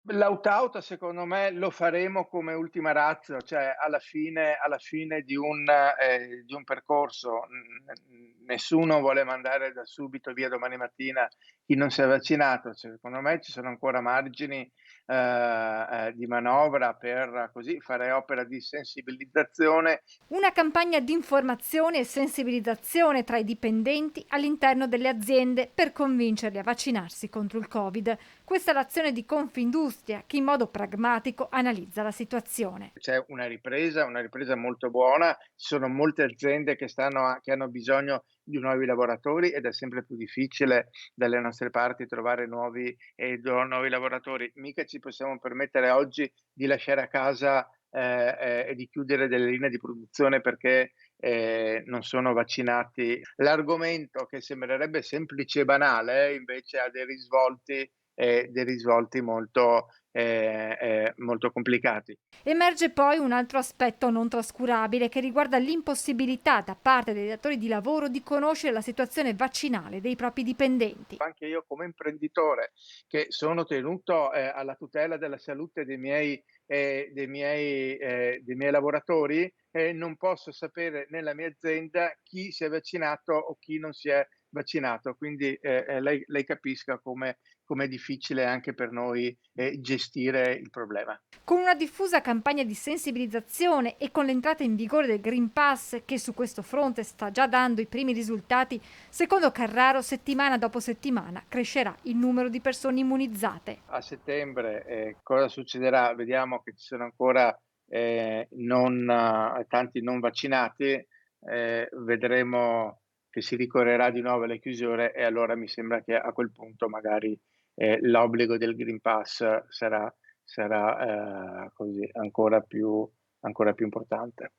L'out-out secondo me lo faremo come ultima ratio, cioè alla fine di un percorso, nessuno vuole mandare da subito via domani mattina chi non si è vaccinato. Secondo me ci sono ancora margini, di manovra per così fare opera di sensibilizzazione. Una campagna di informazione e sensibilizzazione tra i dipendenti all'interno delle aziende per convincerli a vaccinarsi contro il Covid. Questa è l'azione di Confindustria che in modo pragmatico analizza la situazione. C'è una ripresa molto buona, ci sono molte aziende che hanno bisogno di nuovi lavoratori ed è sempre più difficile dalle nostre parti trovare nuovi lavoratori. Mica ci possiamo permettere oggi di lasciare a casa, e di chiudere delle linee di produzione perché, non sono vaccinati. L'argomento che sembrerebbe semplice e banale invece ha dei risvolti molto complicati. Emerge poi un altro aspetto non trascurabile che riguarda l'impossibilità da parte dei datori di lavoro di conoscere la situazione vaccinale dei propri dipendenti. Anche io come imprenditore che sono tenuto, alla tutela della salute dei miei lavoratori, non posso sapere nella mia azienda chi si è vaccinato o chi non si è vaccinato. Quindi, lei capisca come è difficile anche per noi, gestire il problema. Con una diffusa campagna di sensibilizzazione e con l'entrata in vigore del Green Pass, che su questo fronte sta già dando i primi risultati, secondo Carraro, settimana dopo settimana crescerà il numero di persone immunizzate. A settembre, cosa succederà? Vediamo che ci sono ancora, tanti non vaccinati, vedremo che si ricorrerà di nuovo alle chiusure e allora mi sembra che a quel punto magari, l'obbligo del Green Pass sarà, così ancora più importante.